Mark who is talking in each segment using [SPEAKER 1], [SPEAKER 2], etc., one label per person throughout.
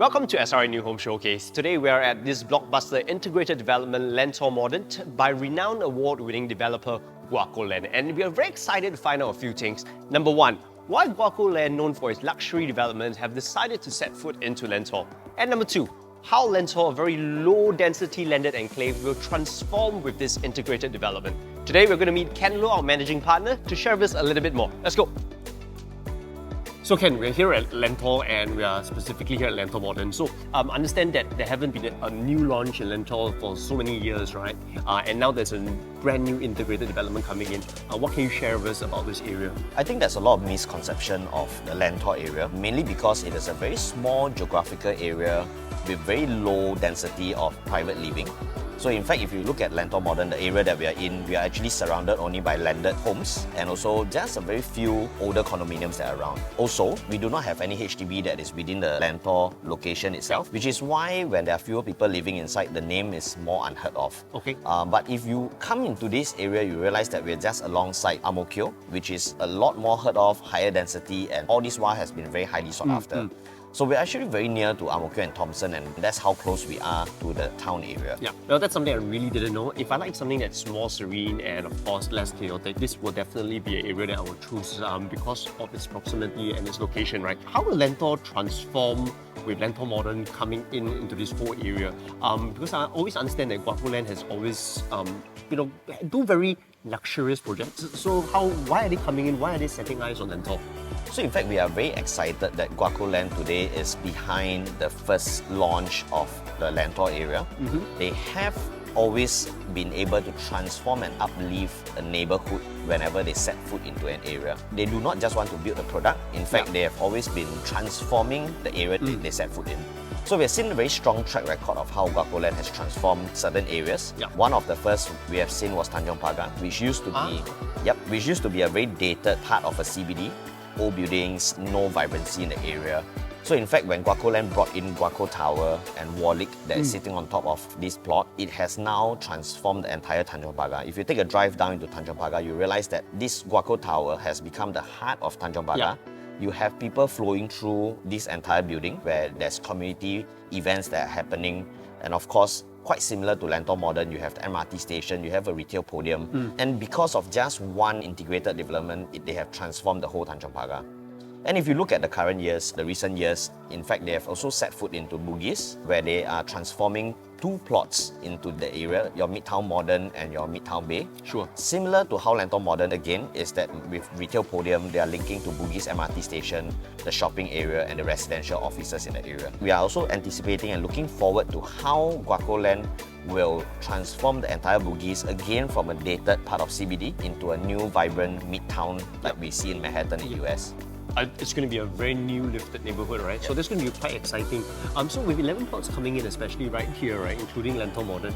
[SPEAKER 1] Welcome to SRI New Home Showcase. Today we are at this blockbuster integrated development Lentor Modern by renowned award-winning developer Guocoland, and we are very excited to find out a few things. Number one, why Guocoland, known for its luxury developments, have decided to set foot into Lentor. And number two, how Lentor, a very low-density landed enclave, will transform with this integrated development. Today we're going to meet Ken Loh, our managing partner, to share with us a little bit more. Let's go. So Ken, we're here at Lentor and we are specifically here at Lentor Modern. So understand that there haven't been a new launch in Lentor for so many years, right? And now there's a brand new integrated development coming in. What can you share with us about this area?
[SPEAKER 2] I think there's a lot of misconception of the Lentor area, mainly because it is a very small geographical area with very low density of private living. So in fact, if you look at Lentor Modern, the area that we are in, we are actually surrounded only by landed homes and also just a very few older condominiums that are around. Also, we do not have any HDB that is within the Lentor location itself, which is why when there are fewer people living inside, the name is more unheard of.
[SPEAKER 1] Okay.
[SPEAKER 2] But if you come into this area, you realize that we're just alongside Ang Mo Kio, which is a lot more heard of, higher density, and all this while has been very highly sought after. So we're actually very near to Ang Mo Kio and Thomson, and that's how close we are to the town area.
[SPEAKER 1] Yeah, well, that's something I really didn't know. If I like something that's more serene and of course less chaotic, this will definitely be an area that I will choose because of its proximity and its location, right? How will Lentor transform with Lentor Modern coming into this whole area? Because I always understand that Guocoland has always, do very luxurious projects. So why are they coming in? Why are they setting eyes on Lentor?
[SPEAKER 2] So in fact, we are very excited that Guocoland today is behind the first launch of the Lentor area. They have always been able to transform and uplift a neighborhood whenever they set foot into an area. They do not just want to build a product. In fact, they have always been transforming the area they set foot in. So we have seen a very strong track record of how Guocoland has transformed certain areas. One of the first we have seen was Tanjong Pagar, which used to be a very dated part of a CBD. Old buildings, no vibrancy in the area. So in fact, when Guocoland brought in Guoco Tower and Warlick that is sitting on top of this plot, it has now transformed the entire Tanjong Pagar. If you take a drive down into Tanjong Pagar, you realize that this Guoco Tower has become the heart of Tanjong Pagar. You have people flowing through this entire building where there's community events that are happening, and of course, quite similar to Lentor Modern, you have the MRT station, you have a retail podium, and because of just one integrated development, they have transformed the whole Tanjong Pagar. And if you look at the current years, the recent years, in fact, they have also set foot into Bugis, where they are transforming two plots into the area, your Midtown Modern and your Midtown Bay.
[SPEAKER 1] Sure.
[SPEAKER 2] Similar to how Lentor Modern again is that with retail podium, they are linking to Bugis MRT station, the shopping area and the residential offices in the area. We are also anticipating and looking forward to how Guocoland will transform the entire Bugis again from a dated part of CBD into a new vibrant Midtown like we see in Manhattan in the US.
[SPEAKER 1] It's going to be a very new lifted neighborhood, right? So that's going to be quite exciting. So with 11 plots coming in, especially right here, right, including Lentor Modern,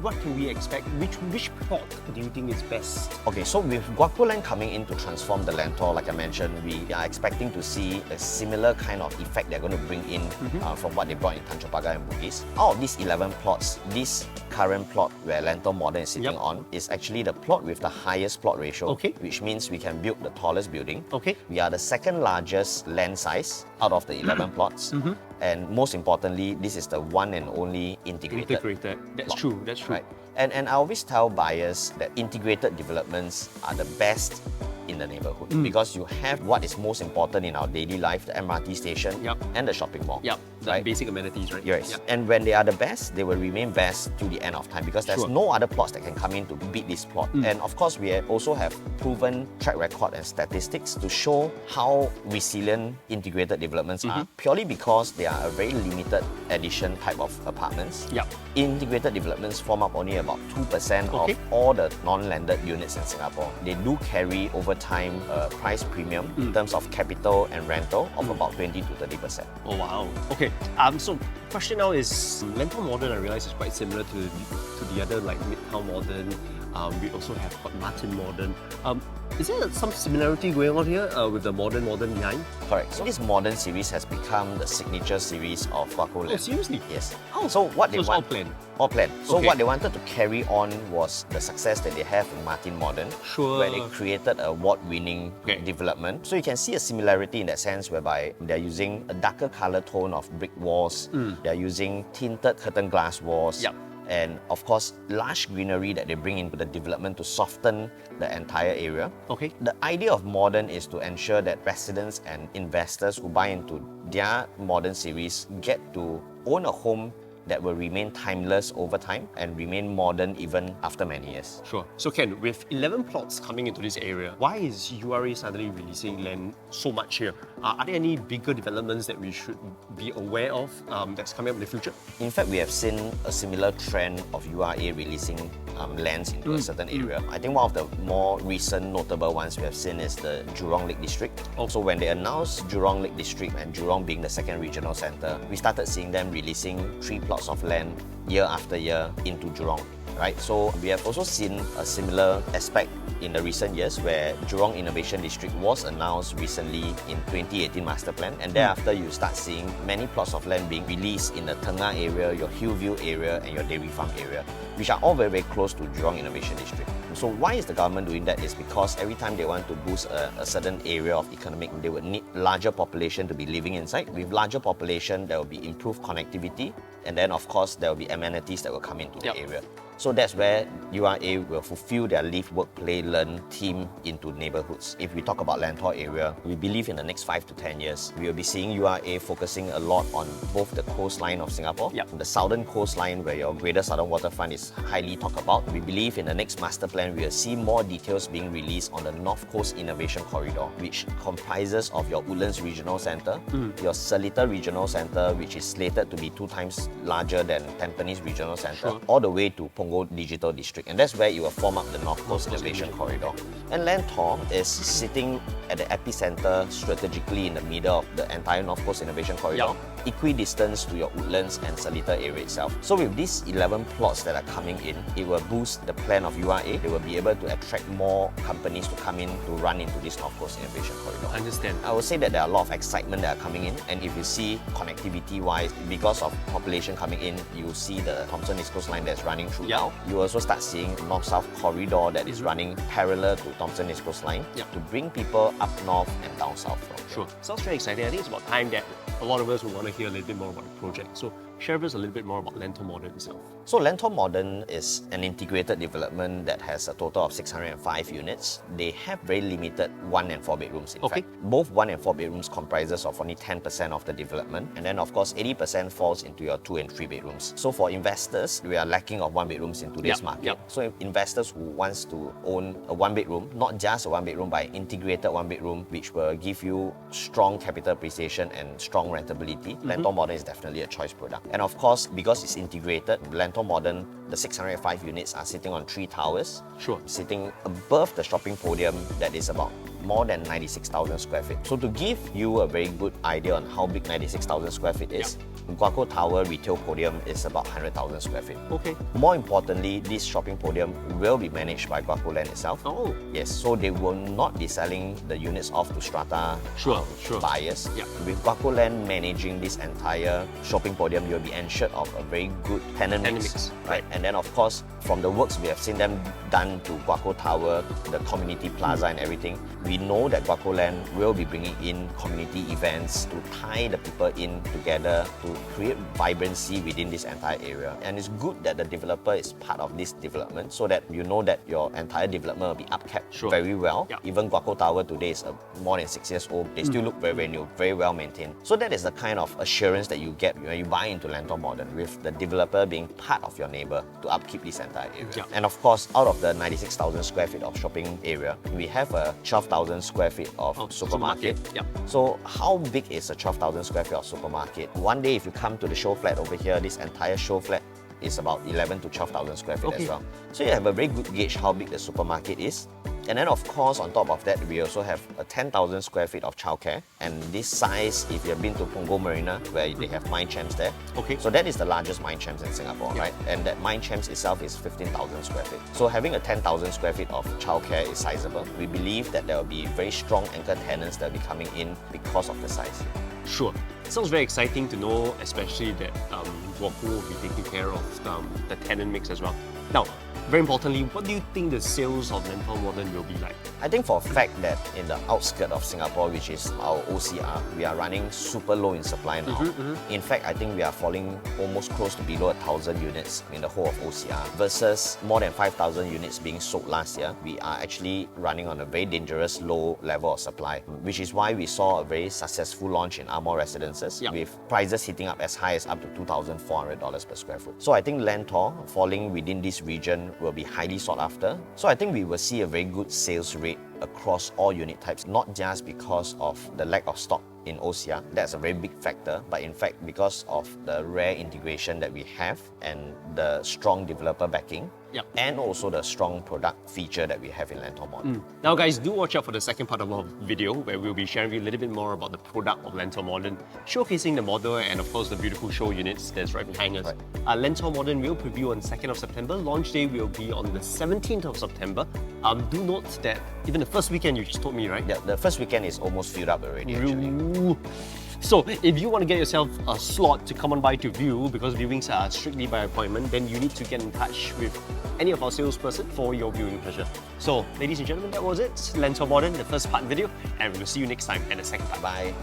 [SPEAKER 1] what can we expect? Which plot do you think is best?
[SPEAKER 2] Okay, so with Guocoland coming in to transform the Lentor, like I mentioned, we are expecting to see a similar kind of effect they're going to bring in from what they brought in Tanjong Pagar and Bugis. Out of these 11 plots, this current plot where Lentor Modern is sitting on is actually the plot with the highest plot ratio, which means we can build the tallest building. We are the second largest land size out of the 11 plots. And most importantly, this is the one and only integrated.
[SPEAKER 1] That's
[SPEAKER 2] plot.
[SPEAKER 1] true, that's true.
[SPEAKER 2] Right. And I always tell buyers that integrated developments are the best in the neighborhood because you have what is most important in our daily life, the MRT station and the shopping mall.
[SPEAKER 1] The basic amenities, right?
[SPEAKER 2] Yes. And when they are the best, they will remain best to the end of time because there's no other plots that can come in to beat this plot. And of course, we also have proven track record and statistics to show how resilient integrated developments are, purely because they are a very limited edition type of apartments. Integrated developments form up only about 2% of all the non-landed units in Singapore. They do carry over time a price premium in terms of capital and rental of about 20 to 30%.
[SPEAKER 1] Oh wow. Okay. So question now is Lentor Modern, I realize, is quite similar to the other like Midtown Modern. We also have got Martin Modern. Is there some similarity going on here with the modern behind?
[SPEAKER 2] Correct. So this modern series has become the signature series of Guocoland.
[SPEAKER 1] Oh, seriously?
[SPEAKER 2] Yes.
[SPEAKER 1] Oh,
[SPEAKER 2] so what they
[SPEAKER 1] it's all
[SPEAKER 2] want?
[SPEAKER 1] planned.
[SPEAKER 2] All planned. So
[SPEAKER 1] Okay.
[SPEAKER 2] what they wanted to carry on was the success that they have in Martin Modern,
[SPEAKER 1] Sure.
[SPEAKER 2] where they created an award-winning
[SPEAKER 1] Okay.
[SPEAKER 2] development. So you can see a similarity in that sense, whereby they're using a darker color tone of brick walls. They're using tinted curtain glass walls.
[SPEAKER 1] Yep.
[SPEAKER 2] And of course, lush greenery that they bring into the development to soften the entire area.
[SPEAKER 1] Okay.
[SPEAKER 2] The idea of modern is to ensure that residents and investors who buy into their modern series get to own a home that will remain timeless over time and remain modern even after many years.
[SPEAKER 1] Sure. So Ken, with 11 plots coming into this area, why is URA suddenly releasing land so much here? Are there any bigger developments that we should be aware of that's coming up in the future?
[SPEAKER 2] In fact, we have seen a similar trend of URA releasing lands into a certain area. I think one of the more recent notable ones we have seen is the Jurong Lake District. Also, when they announced Jurong Lake District and Jurong being the second regional centre, we started seeing them releasing 3 plots of land year after year into Jurong. Right? So we have also seen a similar aspect in the recent years where Jurong Innovation District was announced recently in 2018 Master Plan, and thereafter you start seeing many plots of land being released in the Tengah area, your Hillview area and your Dairy Farm area, which are all very, very close to Jurong Innovation District. So why is the government doing that? Is because every time they want to boost a certain area of economic, they would need larger population to be living inside. With larger population, there will be improved connectivity, and then of course there will be amenities that will come into the area. So that's where URA will fulfill their live, work, play, learn theme into neighborhoods. If we talk about Lentor area, we believe in the next 5 to 10 years, we will be seeing URA focusing a lot on both the coastline of Singapore, the southern coastline where your Greater Southern Waterfront is highly talked about. We believe in the next master plan, we will see more details being released on the North Coast Innovation Corridor, which comprises of your Woodlands Regional Centre, your Seletar Regional Centre, which is slated to be 2 times larger than Tampines Regional Centre, all the way to Punggol Digital District, and that's where it will form up the North Coast Innovation Corridor. And Lentor is sitting at the epicenter strategically in the middle of the entire North Coast Innovation Corridor, equidistant to your Woodlands and Seletar area itself. So with these 11 plots that are coming in, it will boost the plan of URA. They will be able to attract more companies to come in to run into this North Coast Innovation Corridor.
[SPEAKER 1] I understand.
[SPEAKER 2] I would say that there are a lot of excitement that are coming in, and if you see connectivity-wise, because of population coming in, you see the Thomson East Coast line that's running through now. You also start seeing North-South corridor that is running parallel to Thomson East Coast line to bring people up north and down south from there.
[SPEAKER 1] Sure. Sounds very exciting. I think it's about time that a lot of us will want to hear a little bit more about the project. So share with us a little bit more about Lentor Modern itself.
[SPEAKER 2] So Lentor Modern is an integrated development that has a total of 605 units. They have very limited 1 and 4 bedrooms in fact. Both 1 and 4 bedrooms comprises of only 10% of the development, and then of course 80% falls into your 2 and 3 bedrooms. So for investors, we are lacking of 1 bedrooms in today's market. So investors who wants to own a 1 bedroom, not just a 1 bedroom but integrated 1 bedroom, which will give you strong capital appreciation and strong rentability, Lentor Modern is definitely a choice product. And of course, because it's integrated, Lentor Modern, the 605 units are sitting on 3 towers, sitting above the shopping podium that is about more than 96,000 square feet. So to give you a very good idea on how big 96,000 square feet is, Guoco Tower retail podium is about 100,000 square feet. More importantly, this shopping podium will be managed by Guocoland itself. Yes, so they will not be selling the units off to strata buyers. With Guocoland managing this entire shopping podium, you'll be ensured of a very good tenant mix. Right? And then of course, from the works we have seen them done to Guoco Tower, the community plaza and everything, we know that Guocoland will be bringing in community events to tie the people in together to create vibrancy within this entire area. And it's good that the developer is part of this development so that you know that your entire development will be upkept very well. Even Guoco Tower today is more than 6 years old. They still look very, very new, very well maintained. So that is the kind of assurance that you get when you buy into Lentor Modern, with the developer being part of your neighbor to upkeep this entire area. And of course, out of the 96,000 square feet of shopping area, we have a 12,000 square feet of supermarket. So how big is a 12,000 square feet of supermarket? One day if you come to the show flat over here, this entire show flat is about 11 to 12,000 square feet as well. So you have a very good gauge how big the supermarket is. And then of course, on top of that, we also have a 10,000 square feet of childcare. And this size, if you've been to Punggol Marina, where they have mine champs there.
[SPEAKER 1] Okay.
[SPEAKER 2] So that is the largest mine champs in Singapore, right? And that mine champs itself is 15,000 square feet. So having a 10,000 square feet of childcare is sizable. We believe that there will be very strong anchor tenants that will be coming in because of the size.
[SPEAKER 1] Sure. Sounds very exciting to know, especially that Guoco will be taking care of the tenant mix as well. Now, very importantly, what do you think the sales of Lentor Modern will be like?
[SPEAKER 2] I think for a fact that in the outskirts of Singapore, which is our OCR, we are running super low in supply now. In fact, I think we are falling almost close to below 1,000 units in the whole of OCR versus more than 5,000 units being sold last year. We are actually running on a very dangerous low level of supply, which is why we saw a very successful launch in Amor Residences with prices hitting up as high as up to $2,400 per square foot. So I think Lentor falling within this region will be highly sought after. So I think we will see a very good sales rate across all unit types, not just because of the lack of stock in OCR. That's a very big factor, but in fact because of the rare integration that we have and the strong developer backing, and also the strong product feature that we have in Lentor Modern.
[SPEAKER 1] Now guys, do watch out for the second part of our video where we'll be sharing with you a little bit more about the product of Lentor Modern, showcasing the model and of course the beautiful show units that's right behind us. Lentor Modern will preview on 2nd of September. Launch day will be on the 17th of September. Do note that even the first weekend you just told me, right?
[SPEAKER 2] Yeah, the first weekend is almost filled up already actually.
[SPEAKER 1] So if you want to get yourself a slot to come on by to view, because viewings are strictly by appointment, then you need to get in touch with any of our salesperson for your viewing pleasure. So ladies and gentlemen, that was it. Lentor Modern, the first part video, and we will see you next time at the second part.
[SPEAKER 2] Bye.